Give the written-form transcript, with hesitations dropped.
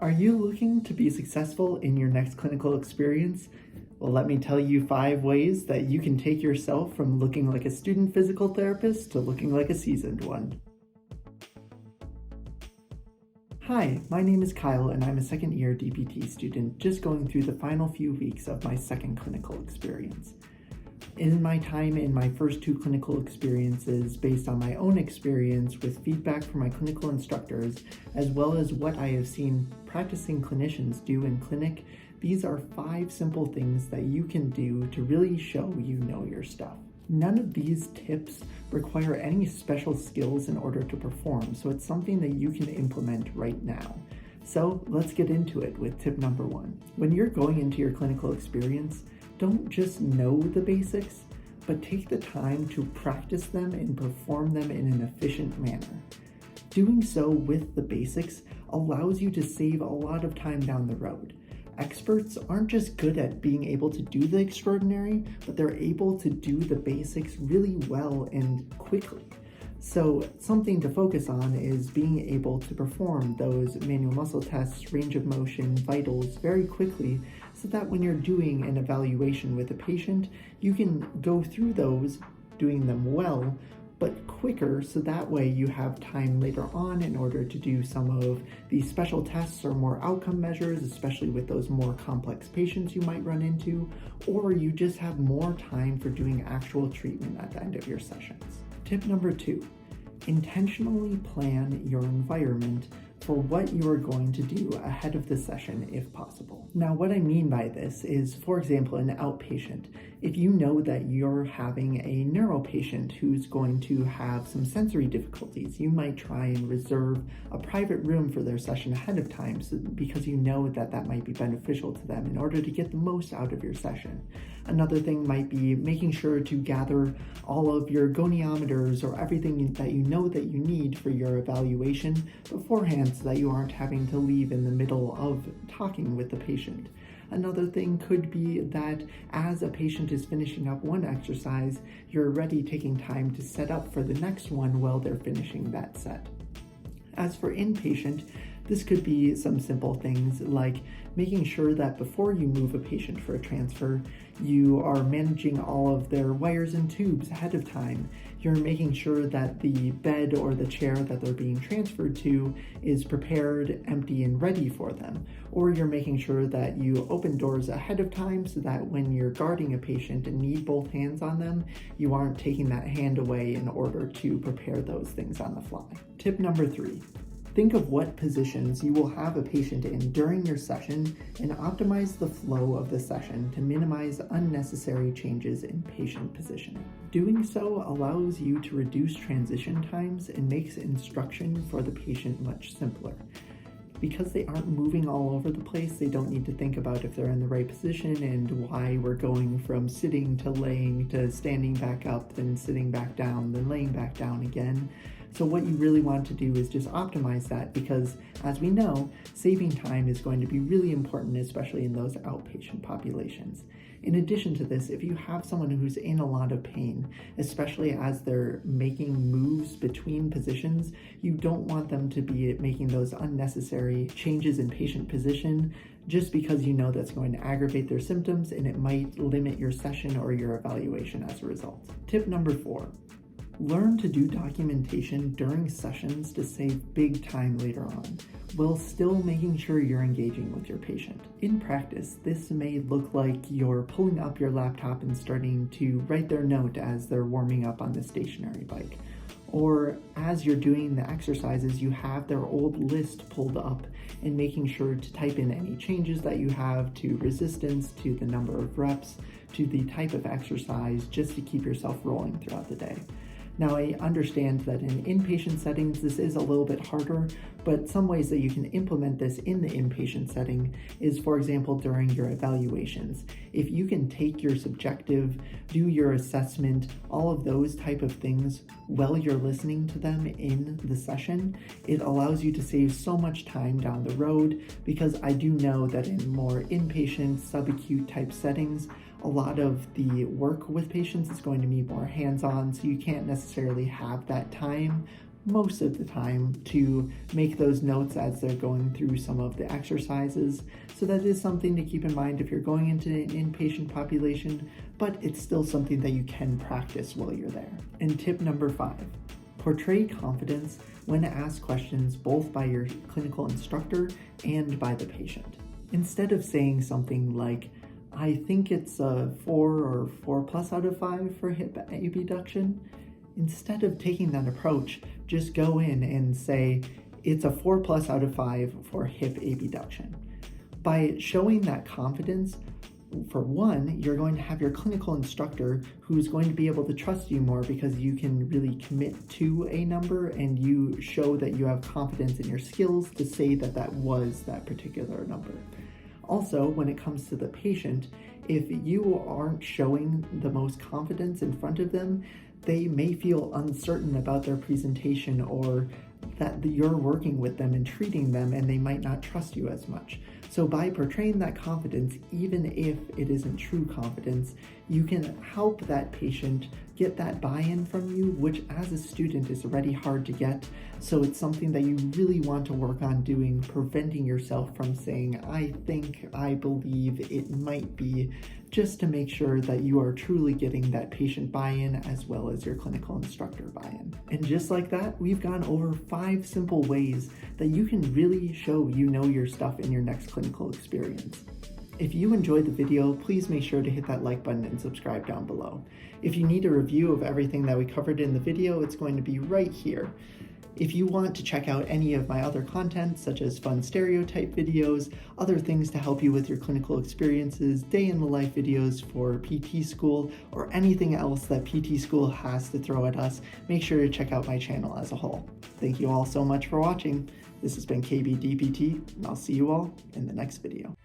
Are you looking to be successful in your next clinical experience? Well, let me tell you 5 ways that you can take yourself from looking like a student physical therapist to looking like a seasoned one. Hi, my name is Kyle and I'm a second year DPT student just going through the final few weeks of my second clinical experience. In my time in my first 2 clinical experiences, based on my own experience with feedback from my clinical instructors, as well as what I have seen practicing clinicians do in clinic, these are 5 simple things that you can do to really show you know your stuff. None of these tips require any special skills in order to perform, so it's something that you can implement right now. So let's get into it with tip number 1. When you're going into your clinical experience, don't just know the basics, but take the time to practice them and perform them in an efficient manner. Doing so with the basics allows you to save a lot of time down the road. Experts aren't just good at being able to do the extraordinary, but they're able to do the basics really well and quickly. So something to focus on is being able to perform those manual muscle tests, range of motion, vitals very quickly so that when you're doing an evaluation with a patient, you can go through those, doing them well, but quicker, so that way you have time later on in order to do some of these special tests or more outcome measures, especially with those more complex patients you might run into, or you just have more time for doing actual treatment at the end of your sessions. Tip number 2, intentionally plan your environment for what you are going to do ahead of the session if possible. Now, what I mean by this is, for example, an outpatient. If you know that you're having a neuro patient who's going to have some sensory difficulties, you might try and reserve a private room for their session ahead of time because you know that that might be beneficial to them in order to get the most out of your session. Another thing might be making sure to gather all of your goniometers or everything that you know that you need for your evaluation beforehand so that you aren't having to leave in the middle of talking with the patient. Another thing could be that as a patient is finishing up one exercise, you're already taking time to set up for the next one while they're finishing that set. As for inpatient, this could be some simple things like making sure that before you move a patient for a transfer, you are managing all of their wires and tubes ahead of time. You're making sure that the bed or the chair that they're being transferred to is prepared, empty, and ready for them. Or you're making sure that you open doors ahead of time so that when you're guarding a patient and need both hands on them, you aren't taking that hand away in order to prepare those things on the fly. Tip number 3. Think of what positions you will have a patient in during your session and optimize the flow of the session to minimize unnecessary changes in patient positioning. Doing so allows you to reduce transition times and makes instruction for the patient much simpler. Because they aren't moving all over the place, they don't need to think about if they're in the right position and why we're going from sitting to laying to standing back up, then sitting back down, then laying back down again. So what you really want to do is just optimize that because, as we know, saving time is going to be really important, especially in those outpatient populations. In addition to this, if you have someone who's in a lot of pain, especially as they're making moves between positions, you don't want them to be making those unnecessary changes in patient position just because you know that's going to aggravate their symptoms and it might limit your session or your evaluation as a result. Tip number 4. Learn to do documentation during sessions to save big time later on, while still making sure you're engaging with your patient. In practice, this may look like you're pulling up your laptop and starting to write their note as they're warming up on the stationary bike. Or as you're doing the exercises, you have their old list pulled up and making sure to type in any changes that you have to resistance, to the number of reps, to the type of exercise, just to keep yourself rolling throughout the day. Now, I understand that in inpatient settings, this is a little bit harder, but some ways that you can implement this in the inpatient setting is, for example, during your evaluations. If you can take your subjective, do your assessment, all of those type of things while you're listening to them in the session, it allows you to save so much time down the road, because I do know that in more inpatient, subacute type settings, a lot of the work with patients is going to be more hands-on, so you can't necessarily have that time most of the time to make those notes as they're going through some of the exercises. So that is something to keep in mind if you're going into an inpatient population, but it's still something that you can practice while you're there. And tip number 5, portray confidence when asked questions both by your clinical instructor and by the patient. Instead of saying something like, I think it's a 4 or 4+ out of 5 for hip abduction, instead of taking that approach, just go in and say, it's a 4+ out of 5 for hip abduction. By showing that confidence, for one, you're going to have your clinical instructor who's going to be able to trust you more because you can really commit to a number and you show that you have confidence in your skills to say that that was that particular number. Also, when it comes to the patient, if you aren't showing the most confidence in front of them, they may feel uncertain about their presentation or that you're working with them and treating them, and they might not trust you as much. So by portraying that confidence, even if it isn't true confidence, you can help that patient get that buy-in from you, which as a student is already hard to get. So it's something that you really want to work on doing, preventing yourself from saying, I think, I believe, it might be, just to make sure that you are truly getting that patient buy-in as well as your clinical instructor buy-in. And just like that, we've gone over 5 simple ways that you can really show you know your stuff in your next clinical experience. If you enjoyed the video, please make sure to hit that like button and subscribe down below. If you need a review of everything that we covered in the video, it's going to be right here. If you want to check out any of my other content, such as fun stereotype videos, other things to help you with your clinical experiences, day in the life videos for PT school, or anything else that PT school has to throw at us, make sure to check out my channel as a whole. Thank you all so much for watching. This has been KB DPT, and I'll see you all in the next video.